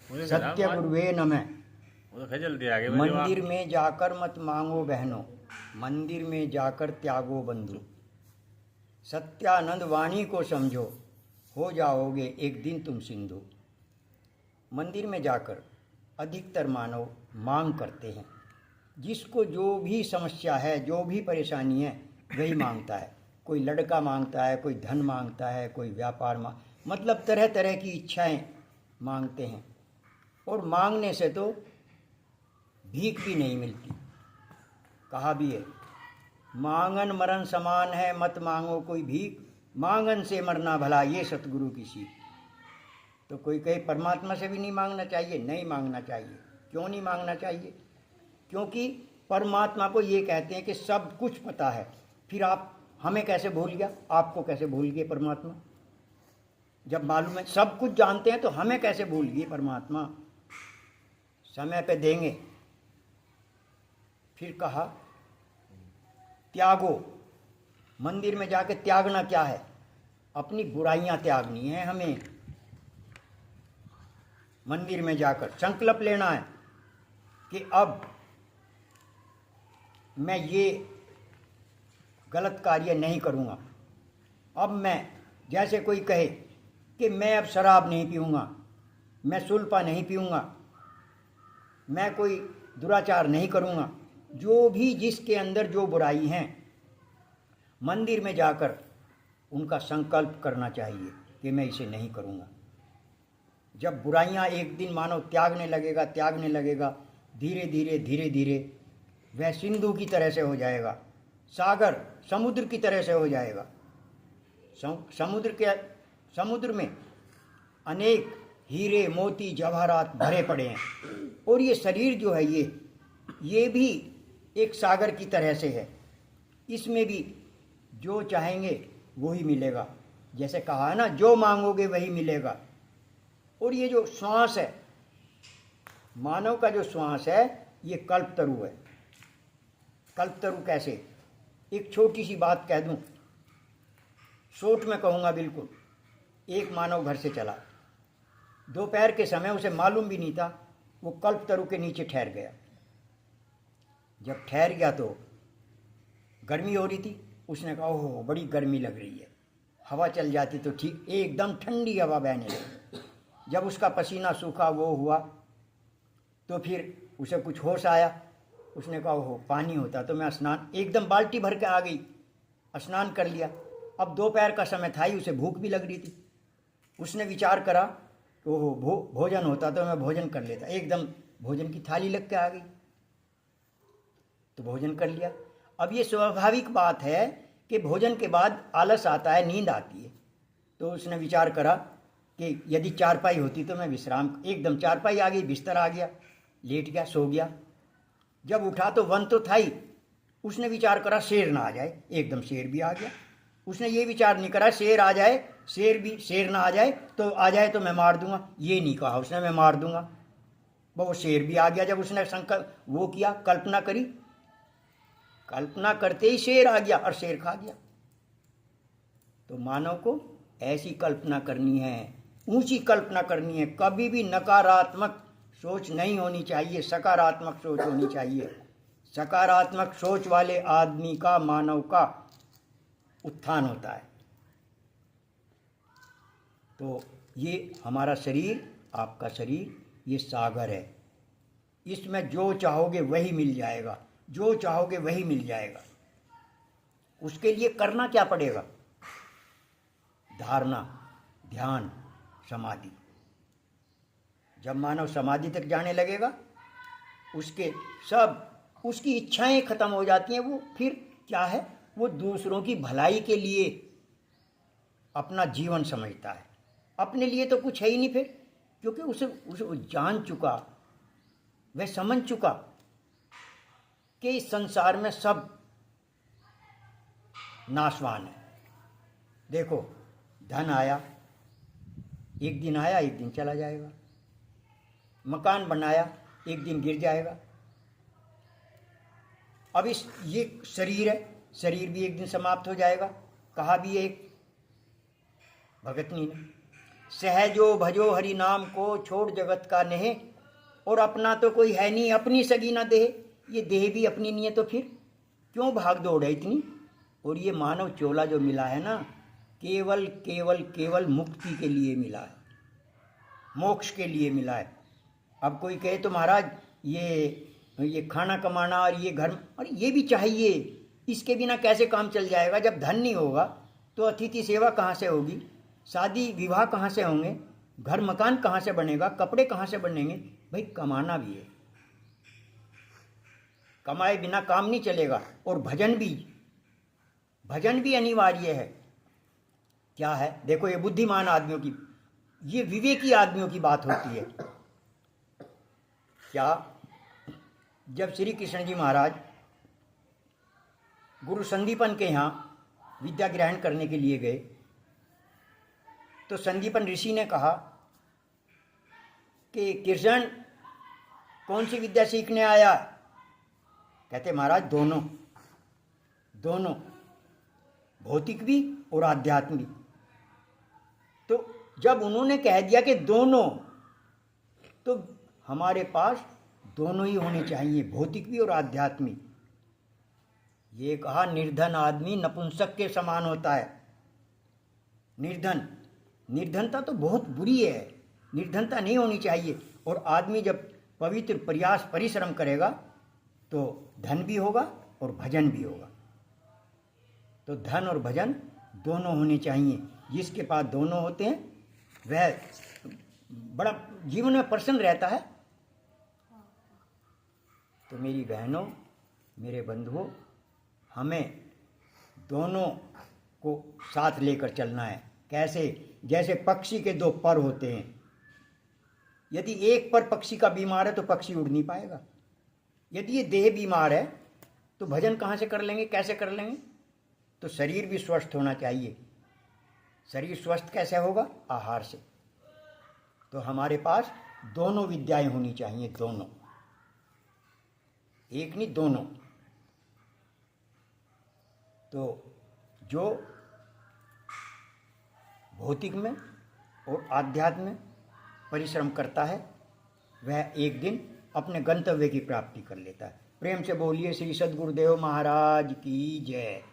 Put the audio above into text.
सत्य गुरुवे नमः। वो तो जल्दी आ गए। मंदिर में जाकर मत मांगो बहनों, मंदिर में जाकर त्यागो बंधु। सत्यानंद वाणी को समझो, हो जाओगे एक दिन तुम सिंधु। मंदिर में जाकर अधिकतर मानव मांग करते हैं। जिसको जो भी समस्या है, जो भी परेशानी है, वही मांगता है। कोई लड़का मांगता है, कोई धन मांगता है, कोई व्यापार मतलब तरह तरह की इच्छाएं मांगते हैं। और मांगने से तो भीख भी नहीं मिलती। कहा भी है, मांगन मरण समान है, मत मांगो कोई भीख, मांगन से मरना भला ये सतगुरु की सीख। तो कोई कहे परमात्मा से भी नहीं मांगना चाहिए, नहीं मांगना चाहिए। क्यों नहीं मांगना चाहिए? क्योंकि परमात्मा को ये कहते हैं कि सब कुछ पता है। फिर आप हमें कैसे भूल गया, आपको कैसे भूल गए परमात्मा? जब मालूम है सब कुछ जानते हैं तो हमें कैसे भूल गए परमात्मा? समय पे देंगे। फिर कहा त्यागो। मंदिर में जाके त्यागना क्या है? अपनी बुराइयां त्यागनी है हमें। मंदिर में जाकर संकल्प लेना है कि अब मैं ये गलत कार्य नहीं करूँगा। अब मैं, जैसे कोई कहे कि मैं अब शराब नहीं पीऊँगा, मैं सुल्फा नहीं पीऊँगा, मैं कोई दुराचार नहीं करूँगा, जो भी जिसके अंदर जो बुराई हैं, मंदिर में जाकर उनका संकल्प करना चाहिए कि मैं इसे नहीं करूँगा। जब बुराइयाँ एक दिन मानव त्यागने लगेगा, धीरे धीरे वह सिंधु की तरह से हो जाएगा, सागर समुद्र की तरह से हो जाएगा। समुद्र में अनेक हीरे मोती जवाहरात भरे पड़े हैं। और ये शरीर जो है ये भी एक सागर की तरह से है। इसमें भी जो चाहेंगे वही मिलेगा। जैसे कहा है ना, जो मांगोगे वही मिलेगा। और ये जो श्वास है, मानव का जो श्वास है, ये कल्पतरु है। कल्पतरु कैसे? एक छोटी सी बात कह दूं, शॉर्ट में कहूँगा बिल्कुल। एक मानव घर से चला, दोपहर के समय उसे मालूम भी नहीं था, वो कल्पतरु के नीचे ठहर गया। जब ठहर गया तो गर्मी हो रही थी। उसने कहा ओह बड़ी गर्मी लग रही है, हवा चल जाती तो ठीक, एकदम ठंडी हवा बहने लगी। जब उसका पसीना सूखा वो हुआ तो फिर उसे कुछ होश आया। उसने कहा ओह पानी होता तो मैं स्नान, एकदम बाल्टी भर के आ गई, स्नान कर लिया। अब दोपहर का समय था ही, उसे भूख भी लग रही थी। उसने विचार करा ओह भोजन होता तो मैं भोजन कर लेता। एकदम भोजन की थाली लग के आ गई तो भोजन कर लिया। अब ये स्वाभाविक बात है कि भोजन के बाद आलस आता है, नींद आती है। तो उसने विचार करा कि यदि चारपाई होती तो मैं विश्राम, एकदम चारपाई आ गई, बिस्तर आ गया, लेट गया, सो गया। जब उठा तो वन तो था ही। उसने विचार करा शेर ना आ जाए, एकदम शेर भी आ गया। उसने ये विचार नहीं करा शेर आ जाए, शेर ना आ जाए तो मैं मार दूंगा, ये नहीं कहा उसने मैं मार दूंगा। वो शेर भी आ गया। जब उसने संकल्प वो किया, कल्पना करी, कल्पना करते ही शेर आ गया और शेर खा गया। तो मानव को ऐसी कल्पना करनी है, ऊंची कल्पना करनी है। कभी भी नकारात्मक सोच नहीं होनी चाहिए, सकारात्मक सोच होनी चाहिए। सकारात्मक सोच वाले आदमी का, मानव का उत्थान होता है। तो ये हमारा शरीर, आपका शरीर, ये सागर है। इसमें जो चाहोगे वही मिल जाएगा, जो चाहोगे वही मिल जाएगा। उसके लिए करना क्या पड़ेगा? धारणा, ध्यान, समाधि। जब मानव समाधि तक जाने लगेगा, उसकी इच्छाएं खत्म हो जाती हैं। वो फिर क्या है, वो दूसरों की भलाई के लिए अपना जीवन समझता है। अपने लिए तो कुछ है ही नहीं फिर, क्योंकि उसे जान चुका, वह समझ चुका कि इस संसार में सब नाशवान है। देखो, धन आया, एक दिन आया एक दिन चला जाएगा। मकान बनाया, एक दिन गिर जाएगा। अब ये शरीर है, शरीर भी एक दिन समाप्त हो जाएगा। कहा भी एक भगतनी ने सहजो भजो हरि नाम को, छोड़ जगत का नेह, और अपना तो कोई है नहीं, अपनी सगी ना देह। ये देह भी अपनी नहीं है तो फिर क्यों भाग दौड़ है इतनी। और ये मानव चोला जो मिला है ना, केवल केवल केवल मुक्ति के लिए मिला है, मोक्ष के लिए मिला है। अब कोई कहे तो महाराज ये खाना कमाना और ये घर, और ये भी चाहिए, इसके बिना कैसे काम चल जाएगा। जब धन नहीं होगा तो अतिथि सेवा कहाँ से होगी, शादी विवाह कहाँ से होंगे, घर मकान कहाँ से बनेगा, कपड़े कहाँ से बनेंगे। भाई कमाना भी है, कमाए बिना काम नहीं चलेगा। और भजन भी अनिवार्य है। क्या है, देखो ये बुद्धिमान आदमियों की, ये विवेकी आदमियों की बात होती है। क्या, जब श्री कृष्ण जी महाराज गुरु संदीपन के यहाँ विद्या ग्रहण करने के लिए गए, तो संदीपन ऋषि ने कहा कि कृष्ण कौन सी विद्या सीखने आया। कहते महाराज दोनों, भौतिक भी और आध्यात्म भी। तो जब उन्होंने कह दिया कि दोनों, तो हमारे पास दोनों ही होने चाहिए, भौतिक भी और आध्यात्मिक। ये कहा निर्धन आदमी नपुंसक के समान होता है। निर्धनता तो बहुत बुरी है, निर्धनता नहीं होनी चाहिए। और आदमी जब पवित्र प्रयास परिश्रम करेगा तो धन भी होगा और भजन भी होगा। तो धन और भजन दोनों होने चाहिए। जिसके पास दोनों होते हैं वह बड़ा जीवन में प्रसन्न रहता है। तो मेरी बहनों, मेरे बंधुओं, हमें दोनों को साथ लेकर चलना है। कैसे, जैसे पक्षी के दो पर होते हैं। यदि एक पर पक्षी का बीमार है तो पक्षी उड़ नहीं पाएगा। यदि ये देह बीमार है तो भजन कहाँ से कर लेंगे, कैसे कर लेंगे। तो शरीर भी स्वस्थ होना चाहिए। शरीर स्वस्थ कैसे होगा, आहार से। तो हमारे पास दोनों विद्याएं होनी चाहिए, दोनों, एक नहीं दोनों। तो जो भौतिक में और आध्यात्म में परिश्रम करता है वह एक दिन अपने गंतव्य की प्राप्ति कर लेता है। प्रेम से बोलिए श्री सद्गुरुदेव महाराज की जय।